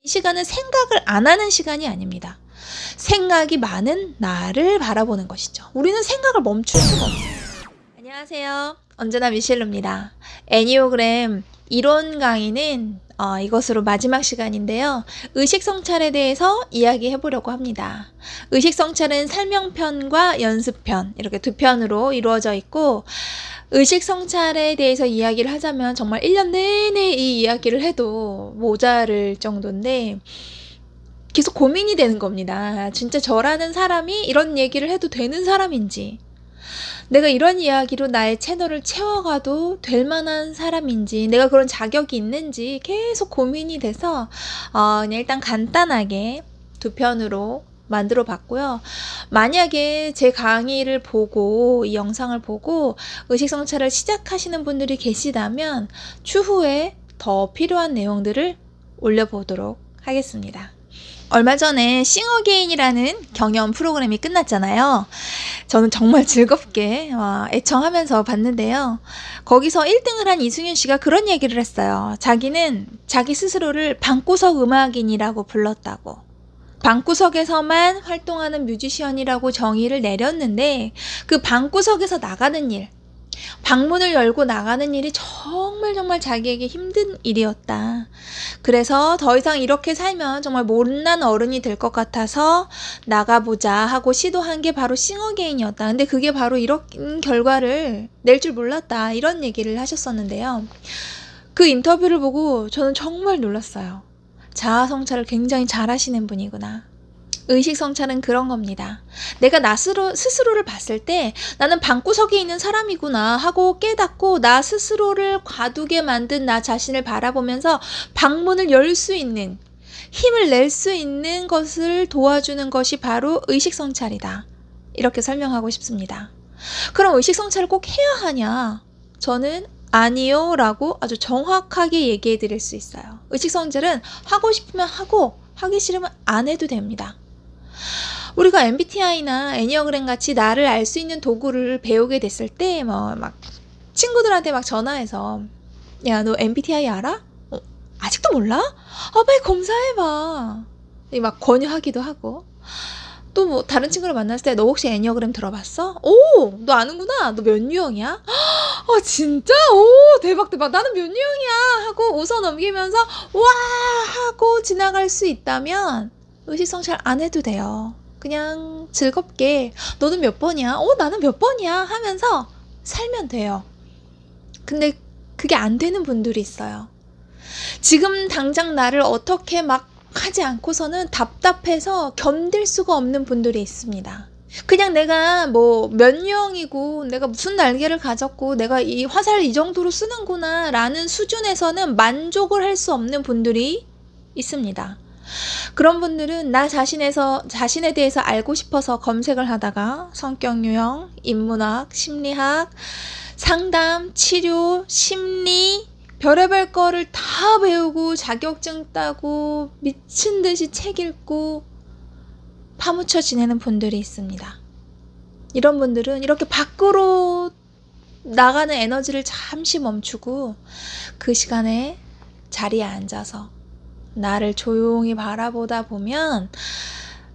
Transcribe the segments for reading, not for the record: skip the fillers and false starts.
시간은 생각을 안 하는 시간이 아닙니다. 생각이 많은 나를 바라보는 것이죠. 우리는 생각을 멈출 수가 없어요. 안녕하세요. 언제나 미셸로입니다. 애니어그램 이론 강의는 이것으로 마지막 시간인데요. 의식성찰에 대해서 이야기해 보려고 합니다. 의식성찰은 설명편과 연습편 이렇게 두 편으로 이루어져 있고, 의식성찰에 대해서 이야기를 하자면 정말 1년 내내 이 이야기를 해도 모자랄 정도인데 계속 고민이 되는 겁니다. 진짜 저라는 사람이 이런 얘기를 해도 되는 사람인지, 내가 이런 이야기로 나의 채널을 채워가도 될 만한 사람인지, 내가 그런 자격이 있는지 계속 고민이 돼서 그냥 일단 간단하게 두 편으로 만들어 봤고요. 만약에 제 강의를 보고 이 영상을 보고 의식성찰을 시작하시는 분들이 계시다면 추후에 더 필요한 내용들을 올려보도록 하겠습니다. 얼마 전에 싱어게인이라는 경연 프로그램이 끝났잖아요. 저는 정말 즐겁게 애청하면서 봤는데요. 거기서 1등을 한 이승윤 씨가 그런 얘기를 했어요. 자기는 자기 스스로를 방구석 음악인이라고 불렀다고. 방구석에서만 활동하는 뮤지션이라고 정의를 내렸는데, 그 방구석에서 나가는 일, 방문을 열고 나가는 일이 정말 자기에게 힘든 일이었다. 그래서 더 이상 이렇게 살면 정말 못난 어른이 될 것 같아서 나가보자 하고 시도한 게 바로 싱어게인이었다. 근데 그게 바로 이런 결과를 낼 줄 몰랐다. 이런 얘기를 하셨었는데요. 그 인터뷰를 보고 저는 정말 놀랐어요. 자아성찰을 굉장히 잘하시는 분이구나. 의식성찰은 그런 겁니다. 내가 나 스스로를 봤을 때 나는 방구석에 있는 사람이구나 하고 깨닫고, 나 스스로를 과두게 만든 나 자신을 바라보면서 방문을 열 수 있는, 힘을 낼 수 있는 것을 도와주는 것이 바로 의식성찰이다. 이렇게 설명하고 싶습니다. 그럼 의식성찰을 꼭 해야 하냐? 저는 아니요 라고 아주 정확하게 얘기해 드릴 수 있어요. 의식성찰은 하고 싶으면 하고, 하기 싫으면 안 해도 됩니다. 우리가 MBTI나 애니어그램 같이 나를 알 수 있는 도구를 배우게 됐을 때 막 친구들한테 막 전화해서, 야, 너 MBTI 알아? 아직도 몰라? 빨리 검사해봐. 막 권유하기도 하고, 또 뭐 다른 친구를 만났을 때 너 혹시 애니어그램 들어봤어? 오, 너 아는구나. 너 몇 유형이야? 진짜? 오, 대박 나는 몇 유형이야 하고 웃어 넘기면서 와 하고 지나갈 수 있다면 의식성찰 안 해도 돼요. 그냥 즐겁게 너는 몇 번이야? 나는 몇 번이야? 하면서 살면 돼요. 근데 그게 안 되는 분들이 있어요. 지금 당장 나를 어떻게 막 하지 않고서는 답답해서 견딜 수가 없는 분들이 있습니다. 그냥 내가 몇 유형이고 내가 무슨 날개를 가졌고 내가 이 화살을 이 정도로 쓰는구나 라는 수준에서는 만족을 할 수 없는 분들이 있습니다. 그런 분들은 나 자신에 대해서 알고 싶어서 검색을 하다가 성격 유형, 인문학, 심리학, 상담, 치료, 심리, 별의별 거를 다 배우고 자격증 따고 미친 듯이 책 읽고 파묻혀 지내는 분들이 있습니다. 이런 분들은 이렇게 밖으로 나가는 에너지를 잠시 멈추고 그 시간에 자리에 앉아서 나를 조용히 바라보다 보면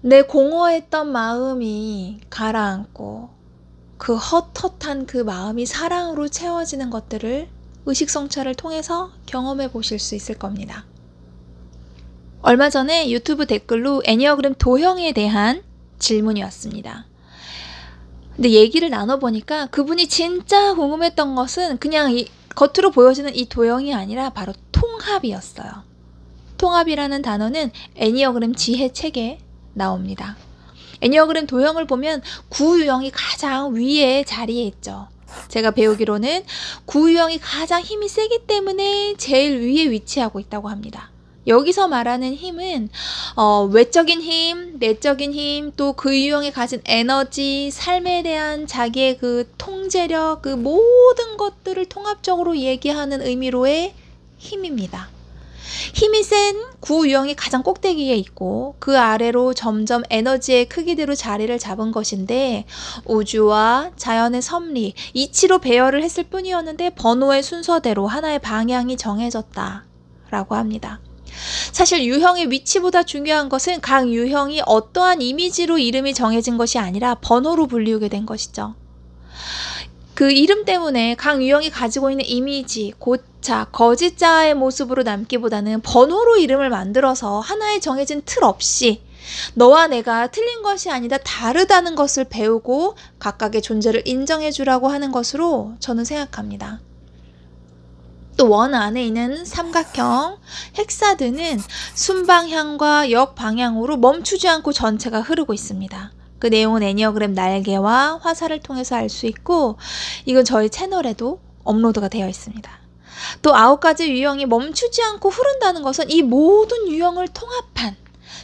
내 공허했던 마음이 가라앉고 그 헛헛한 그 마음이 사랑으로 채워지는 것들을 의식성찰을 통해서 경험해 보실 수 있을 겁니다. 얼마 전에 유튜브 댓글로 애니어그램 도형에 대한 질문이 왔습니다. 근데 얘기를 나눠보니까 그분이 진짜 궁금했던 것은 그냥 겉으로 보여지는 이 도형이 아니라 바로 통합이었어요. 통합이라는 단어는 애니어그램 지혜책에 나옵니다. 애니어그램 도형을 보면 9유형이 가장 위에 자리에 있죠. 제가 배우기로는 9유형이 가장 힘이 세기 때문에 제일 위에 위치하고 있다고 합니다. 여기서 말하는 힘은 외적인 힘, 내적인 힘, 또 그 유형이 가진 에너지, 삶에 대한 자기의 그 통제력, 그 모든 것들을 통합적으로 얘기하는 의미로의 힘입니다. 힘이 센 9유형이 가장 꼭대기에 있고 그 아래로 점점 에너지의 크기대로 자리를 잡은 것인데, 우주와 자연의 섭리, 이치로 배열을 했을 뿐이었는데 번호의 순서대로 하나의 방향이 정해졌다라고 합니다. 사실 유형의 위치보다 중요한 것은 각 유형이 어떠한 이미지로 이름이 정해진 것이 아니라 번호로 불리우게 된 것이죠. 그 이름 때문에 각 유형이 가지고 있는 이미지, 고차, 거짓자의 모습으로 남기보다는 번호로 이름을 만들어서 하나의 정해진 틀 없이 너와 내가 틀린 것이 아니다 다르다는 것을 배우고 각각의 존재를 인정해 주라고 하는 것으로 저는 생각합니다. 또 원 안에 있는 삼각형, 헥사드는 순방향과 역방향으로 멈추지 않고 전체가 흐르고 있습니다. 그 내용은 애니어그램 날개와 화살을 통해서 알 수 있고 이건 저희 채널에도 업로드가 되어 있습니다. 또 9가지 유형이 멈추지 않고 흐른다는 것은 이 모든 유형을 통합한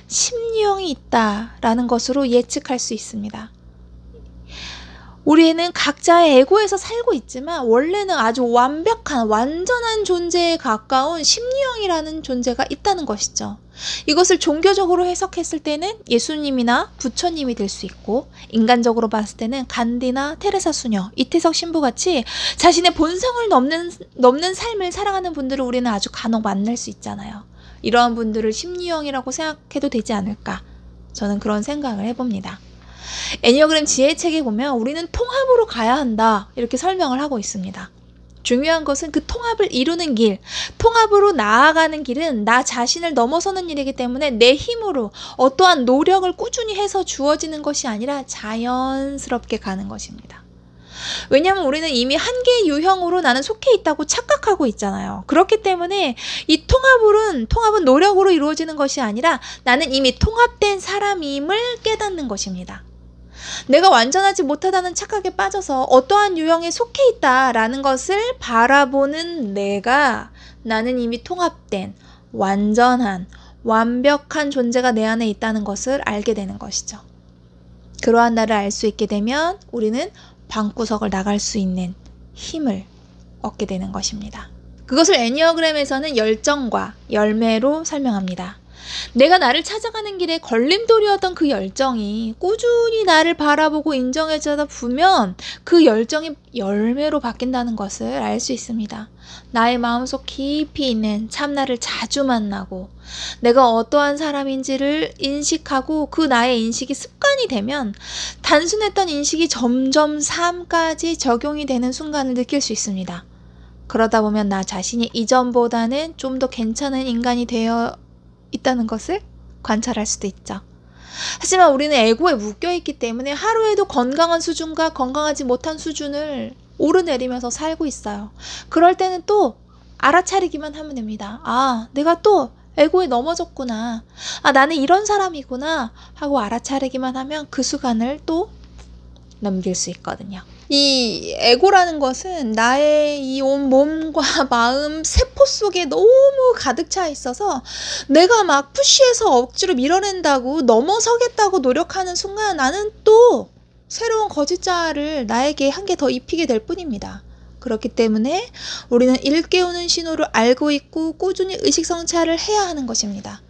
심유형이 있다라는 것으로 예측할 수 있습니다. 우리는 각자의 에고에서 살고 있지만 원래는 아주 완벽한 완전한 존재에 가까운 심리형이라는 존재가 있다는 것이죠. 이것을 종교적으로 해석했을 때는 예수님이나 부처님이 될 수 있고 인간적으로 봤을 때는 간디나 테레사 수녀, 이태석 신부같이 자신의 본성을 넘는 삶을 살아가는 분들을 우리는 아주 간혹 만날 수 있잖아요. 이러한 분들을 심리형이라고 생각해도 되지 않을까 저는 그런 생각을 해봅니다. 애니어그램 지혜책에 보면 우리는 통합으로 가야 한다 이렇게 설명을 하고 있습니다. 중요한 것은 그 통합을 이루는 길, 통합으로 나아가는 길은 나 자신을 넘어서는 일이기 때문에 내 힘으로 어떠한 노력을 꾸준히 해서 주어지는 것이 아니라 자연스럽게 가는 것입니다. 왜냐하면 우리는 이미 한 개의 유형으로 나는 속해 있다고 착각하고 있잖아요. 그렇기 때문에 이 통합은 노력으로 이루어지는 것이 아니라 나는 이미 통합된 사람임을 깨닫는 것입니다. 내가 완전하지 못하다는 착각에 빠져서 어떠한 유형에 속해 있다라는 것을 바라보는 나는 이미 통합된 완전한 완벽한 존재가 내 안에 있다는 것을 알게 되는 것이죠. 그러한 나를 알 수 있게 되면 우리는 방구석을 나갈 수 있는 힘을 얻게 되는 것입니다. 그것을 애니어그램에서는 열정과 열매로 설명합니다. 내가 나를 찾아가는 길에 걸림돌이었던 그 열정이 꾸준히 나를 바라보고 인정해주다 보면 그 열정이 열매로 바뀐다는 것을 알 수 있습니다. 나의 마음속 깊이 있는 참나를 자주 만나고 내가 어떠한 사람인지를 인식하고 그 나의 인식이 습관이 되면 단순했던 인식이 점점 삶까지 적용이 되는 순간을 느낄 수 있습니다. 그러다 보면 나 자신이 이전보다는 좀 더 괜찮은 인간이 되어 있다는 것을 관찰할 수도 있죠. 하지만 우리는 에고에 묶여있기 때문에 하루에도 건강한 수준과 건강하지 못한 수준을 오르내리면서 살고 있어요. 그럴 때는 또 알아차리기만 하면 됩니다. 아, 내가 또 에고에 넘어졌구나. 아, 나는 이런 사람이구나 하고 알아차리기만 하면 그 순간을 또 넘길 수 있거든요. 이 에고라는 것은 나의 이 온 몸과 마음, 세포 속에 너무 가득 차 있어서 내가 막 푸시해서 억지로 밀어낸다고 넘어서겠다고 노력하는 순간 나는 또 새로운 거짓자를 나에게 한 개 더 입히게 될 뿐입니다. 그렇기 때문에 우리는 일깨우는 신호를 알고 있고 꾸준히 의식성찰을 해야 하는 것입니다.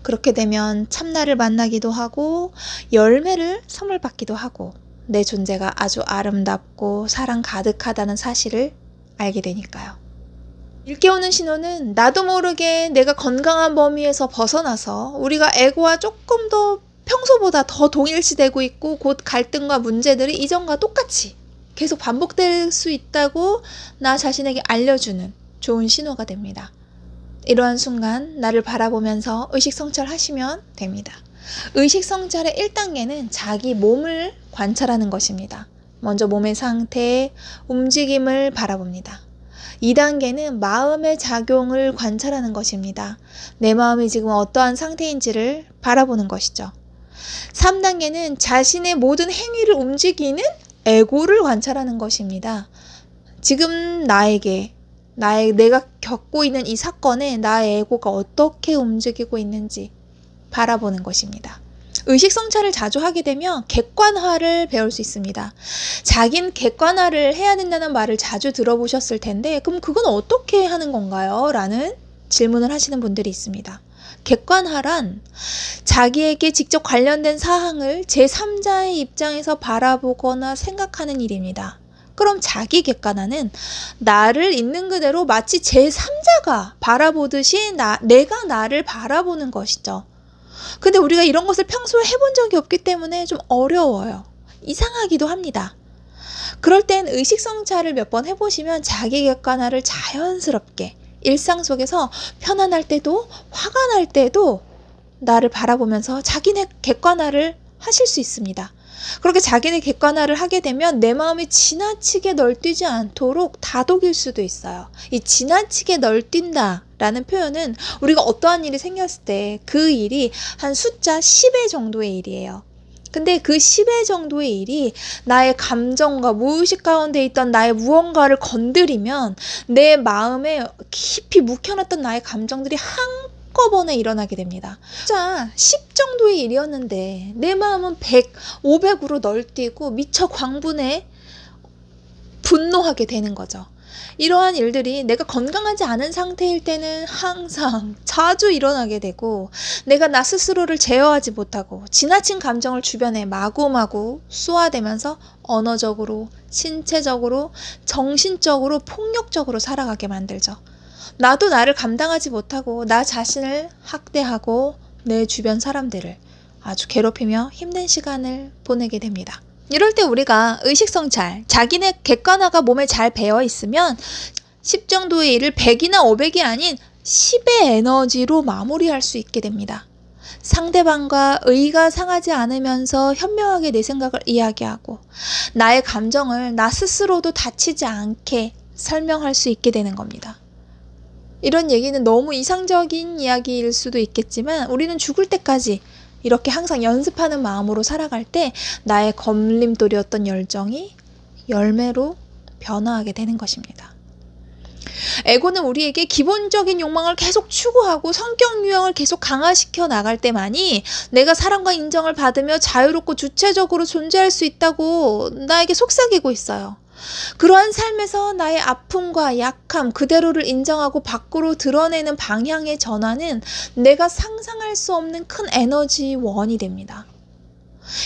그렇게 되면 참나를 만나기도 하고 열매를 선물 받기도 하고 내 존재가 아주 아름답고 사랑 가득하다는 사실을 알게 되니까요. 일깨우는 신호는 나도 모르게 내가 건강한 범위에서 벗어나서 우리가 에고와 조금 더 평소보다 더 동일시되고 있고 곧 갈등과 문제들이 이전과 똑같이 계속 반복될 수 있다고 나 자신에게 알려주는 좋은 신호가 됩니다. 이러한 순간 나를 바라보면서 의식성찰하시면 됩니다. 의식성찰의 1단계는 자기 몸을 관찰하는 것입니다. 먼저 몸의 상태, 움직임을 바라봅니다. 2단계는 마음의 작용을 관찰하는 것입니다. 내 마음이 지금 어떠한 상태인지를 바라보는 것이죠. 3단계는 자신의 모든 행위를 움직이는 에고를 관찰하는 것입니다. 지금 내가 겪고 있는 이 사건에 나의 에고가 어떻게 움직이고 있는지 바라보는 것입니다. 의식성찰을 자주 하게 되면 객관화를 배울 수 있습니다. 자긴 객관화를 해야 된다는 말을 자주 들어보셨을 텐데 그럼 그건 어떻게 하는 건가요? 라는 질문을 하시는 분들이 있습니다. 객관화란 자기에게 직접 관련된 사항을 제3자의 입장에서 바라보거나 생각하는 일입니다. 그럼 자기 객관화는 나를 있는 그대로 마치 제3자가 바라보듯이 내가 나를 바라보는 것이죠. 근데 우리가 이런 것을 평소에 해본 적이 없기 때문에 좀 어려워요. 이상하기도 합니다. 그럴 땐 의식성찰을 몇 번 해보시면 자기 객관화를 자연스럽게 일상 속에서 편안할 때도 화가 날 때도 나를 바라보면서 자기네 객관화를 하실 수 있습니다. 그렇게 자기네 객관화를 하게 되면 내 마음이 지나치게 널뛰지 않도록 다독일 수도 있어요. 이 지나치게 널뛴다 라는 표현은 우리가 어떠한 일이 생겼을 때 그 일이 한 숫자 10의 정도의 일이에요. 근데 그 10의 정도의 일이 나의 감정과 무의식 가운데 있던 나의 무언가를 건드리면 내 마음에 깊이 묵혀놨던 나의 감정들이 한꺼번에 일어나게 됩니다. 숫자 10 정도의 일이었는데 내 마음은 100, 500으로 널뛰고 미처 광분해 분노하게 되는 거죠. 이러한 일들이 내가 건강하지 않은 상태일 때는 항상 자주 일어나게 되고 내가 나 스스로를 제어하지 못하고 지나친 감정을 주변에 마구마구 쏘아대면서 언어적으로, 신체적으로, 정신적으로, 폭력적으로 살아가게 만들죠. 나도 나를 감당하지 못하고 나 자신을 학대하고 내 주변 사람들을 아주 괴롭히며 힘든 시간을 보내게 됩니다. 이럴 때 우리가 의식성찰, 자기네 객관화가 몸에 잘 배어 있으면 10 정도의 일을 100이나 500이 아닌 10의 에너지로 마무리할 수 있게 됩니다. 상대방과 의가 상하지 않으면서 현명하게 내 생각을 이야기하고 나의 감정을 나 스스로도 다치지 않게 설명할 수 있게 되는 겁니다. 이런 얘기는 너무 이상적인 이야기일 수도 있겠지만 우리는 죽을 때까지 이렇게 항상 연습하는 마음으로 살아갈 때 나의 걸림돌이었던 열정이 열매로 변화하게 되는 것입니다. 에고는 우리에게 기본적인 욕망을 계속 추구하고 성격 유형을 계속 강화시켜 나갈 때만이 내가 사랑과 인정을 받으며 자유롭고 주체적으로 존재할 수 있다고 나에게 속삭이고 있어요. 그러한 삶에서 나의 아픔과 약함 그대로를 인정하고 밖으로 드러내는 방향의 전환은 내가 상상할 수 없는 큰 에너지원이 됩니다.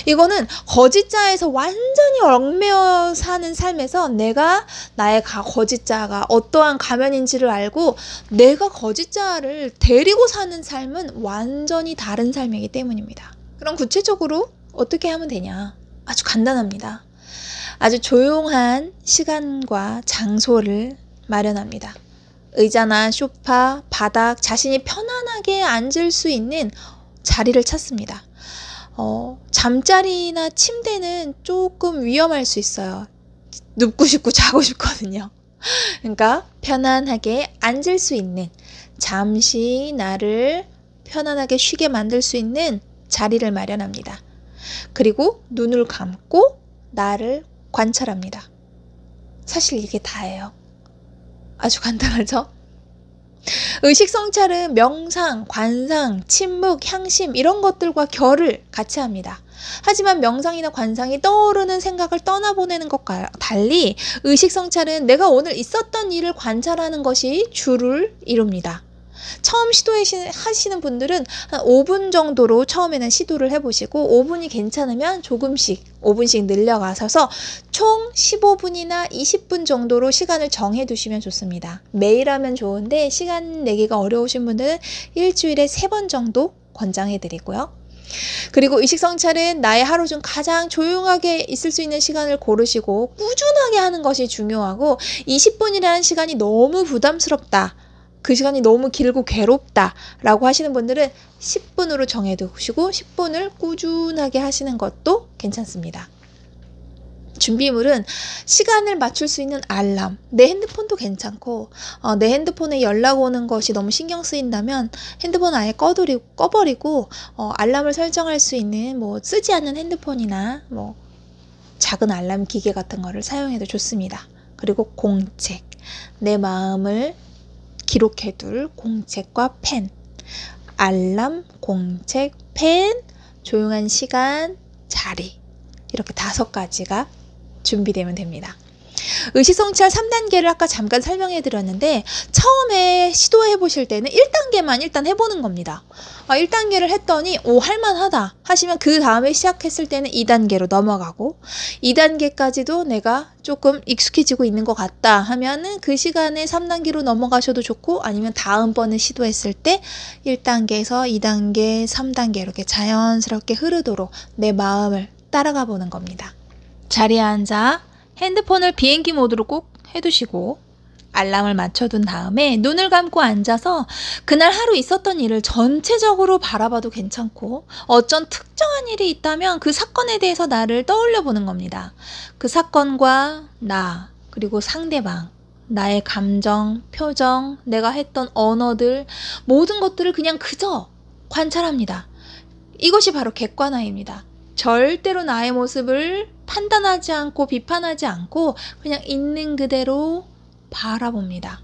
이거는 거짓자에서 완전히 얽매여 사는 삶에서 내가 나의 거짓자가 어떠한 가면인지를 알고 내가 거짓자를 데리고 사는 삶은 완전히 다른 삶이기 때문입니다. 그럼 구체적으로 어떻게 하면 되냐? 아주 간단합니다. 아주 조용한 시간과 장소를 마련합니다. 의자나 소파, 바닥, 자신이 편안하게 앉을 수 있는 자리를 찾습니다. 잠자리나 침대는 조금 위험할 수 있어요. 눕고 싶고 자고 싶거든요. 그러니까 편안하게 앉을 수 있는, 잠시 나를 편안하게 쉬게 만들 수 있는 자리를 마련합니다. 그리고 눈을 감고 나를 관찰합니다. 사실 이게 다예요. 아주 간단하죠? 의식성찰은 명상, 관상, 침묵, 향심 이런 것들과 결을 같이 합니다. 하지만 명상이나 관상이 떠오르는 생각을 떠나보내는 것과 달리 의식성찰은 내가 오늘 있었던 일을 관찰하는 것이 주를 이룹니다. 처음 시도하시는 분들은 한 5분 정도로 처음에는 시도를 해보시고 5분이 괜찮으면 조금씩 5분씩 늘려가셔서 총 15분이나 20분 정도로 시간을 정해두시면 좋습니다. 매일 하면 좋은데 시간 내기가 어려우신 분들은 일주일에 3번 정도 권장해드리고요. 그리고 의식성찰은 나의 하루 중 가장 조용하게 있을 수 있는 시간을 고르시고 꾸준하게 하는 것이 중요하고 20분이라는 시간이 너무 부담스럽다. 그 시간이 너무 길고 괴롭다 라고 하시는 분들은 10분으로 정해두시고 10분을 꾸준하게 하시는 것도 괜찮습니다. 준비물은 시간을 맞출 수 있는 알람, 내 핸드폰도 괜찮고 내 핸드폰에 연락 오는 것이 너무 신경 쓰인다면 핸드폰 아예 꺼버리고 알람을 설정할 수 있는 쓰지 않는 핸드폰이나 작은 알람 기계 같은 거를 사용해도 좋습니다. 그리고 공책, 내 마음을 기록해둘 공책과 펜, 알람, 공책, 펜, 조용한 시간, 자리 이렇게 5가지가 준비되면 됩니다. 의식성찰 3단계를 아까 잠깐 설명해 드렸는데 처음에 시도해 보실 때는 1단계만 일단 해보는 겁니다. 1단계를 했더니 오 할만하다 하시면 그 다음에 시작했을 때는 2단계로 넘어가고 2단계까지도 내가 조금 익숙해지고 있는 것 같다 하면은 그 시간에 3단계로 넘어가셔도 좋고 아니면 다음번에 시도했을 때 1단계에서 2단계, 3단계 이렇게 자연스럽게 흐르도록 내 마음을 따라가 보는 겁니다. 자리에 앉아 핸드폰을 비행기 모드로 꼭 해두시고 알람을 맞춰둔 다음에 눈을 감고 앉아서 그날 하루 있었던 일을 전체적으로 바라봐도 괜찮고 어쩐 특정한 일이 있다면 그 사건에 대해서 나를 떠올려 보는 겁니다. 그 사건과 나 그리고 상대방 나의 감정, 표정, 내가 했던 언어들 모든 것들을 그냥 그저 관찰합니다. 이것이 바로 객관화입니다. 절대로 나의 모습을 판단하지 않고 비판하지 않고 그냥 있는 그대로 바라봅니다.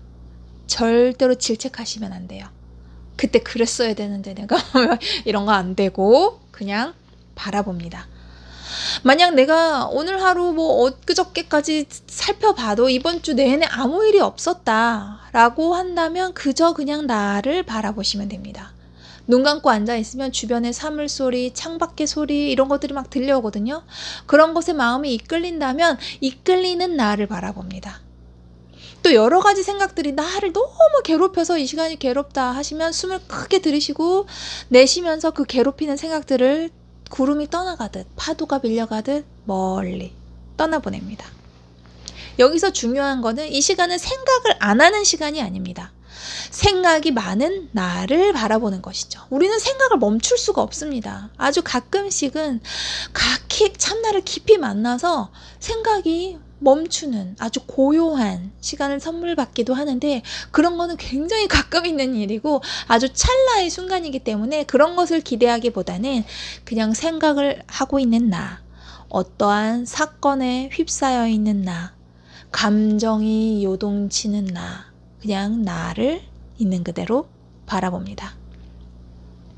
절대로 질책하시면 안 돼요. 그때 그랬어야 되는데 내가 이런 거 안 되고 그냥 바라봅니다. 만약 내가 오늘 하루 엊그저께까지 살펴봐도 이번 주 내내 아무 일이 없었다 라고 한다면 그저 그냥 나를 바라보시면 됩니다. 눈 감고 앉아있으면 주변의 사물 소리, 창밖의 소리 이런 것들이 막 들려오거든요. 그런 것에 마음이 이끌린다면 이끌리는 나를 바라봅니다. 또 여러 가지 생각들이 나를 너무 괴롭혀서 이 시간이 괴롭다 하시면 숨을 크게 들이쉬고 내쉬면서 그 괴롭히는 생각들을 구름이 떠나가듯 파도가 밀려가듯 멀리 떠나보냅니다. 여기서 중요한 거는 이 시간은 생각을 안 하는 시간이 아닙니다. 생각이 많은 나를 바라보는 것이죠. 우리는 생각을 멈출 수가 없습니다. 아주 가끔씩은 참나를 깊이 만나서 생각이 멈추는 아주 고요한 시간을 선물 받기도 하는데 그런 거는 굉장히 가끔 있는 일이고 아주 찰나의 순간이기 때문에 그런 것을 기대하기보다는 그냥 생각을 하고 있는 나, 어떠한 사건에 휩싸여 있는 나, 감정이 요동치는 나, 그냥 나를 있는 그대로 바라봅니다.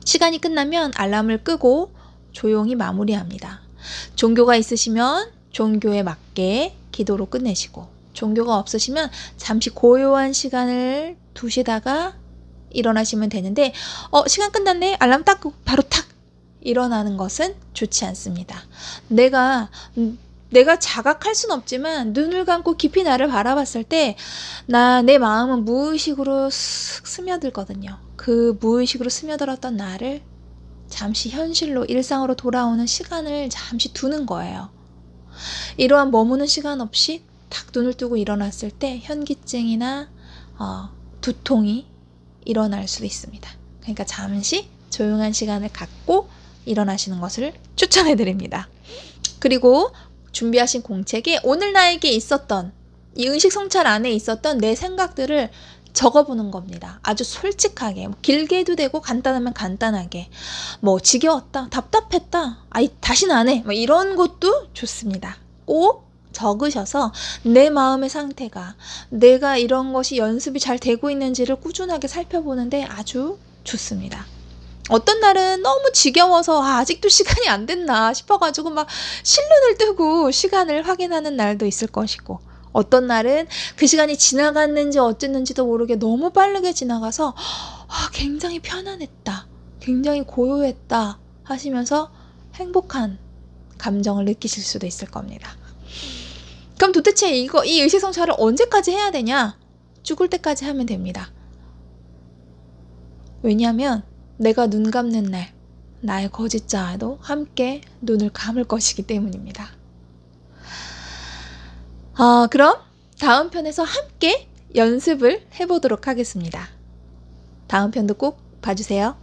시간이 끝나면 알람을 끄고 조용히 마무리합니다. 종교가 있으시면 종교에 맞게 기도로 끝내시고 종교가 없으시면 잠시 고요한 시간을 두시다가 일어나시면 되는데 시간 끝났네 알람 딱 끄고 바로 탁 일어나는 것은 좋지 않습니다. 내가 자각할 순 없지만 눈을 감고 깊이 나를 바라봤을 때 내 마음은 무의식으로 쓱 스며들거든요. 그 무의식으로 스며들었던 나를 잠시 현실로 일상으로 돌아오는 시간을 잠시 두는 거예요. 이러한 머무는 시간 없이 탁 눈을 뜨고 일어났을 때 현기증이나 두통이 일어날 수도 있습니다. 그러니까 잠시 조용한 시간을 갖고 일어나시는 것을 추천해 드립니다. 그리고 준비하신 공책에 오늘 나에게 있었던 이 의식성찰 안에 있었던 내 생각들을 적어보는 겁니다. 아주 솔직하게 길게 해도 되고 간단하면 간단하게 지겨웠다 답답했다 다시는 안 해 이런 것도 좋습니다. 꼭 적으셔서 내 마음의 상태가 내가 이런 것이 연습이 잘 되고 있는지를 꾸준하게 살펴보는데 아주 좋습니다. 어떤 날은 너무 지겨워서 아직도 시간이 안 됐나 싶어가지고 막 실눈을 뜨고 시간을 확인하는 날도 있을 것이고 어떤 날은 그 시간이 지나갔는지 어쨌는지도 모르게 너무 빠르게 지나가서 굉장히 편안했다, 굉장히 고요했다 하시면서 행복한 감정을 느끼실 수도 있을 겁니다. 그럼 도대체 이 의식성찰을 언제까지 해야 되냐? 죽을 때까지 하면 됩니다. 왜냐하면 내가 눈 감는 날 나의 거짓자아도 함께 눈을 감을 것이기 때문입니다. 그럼 다음 편에서 함께 연습을 해보도록 하겠습니다. 다음 편도 꼭 봐주세요.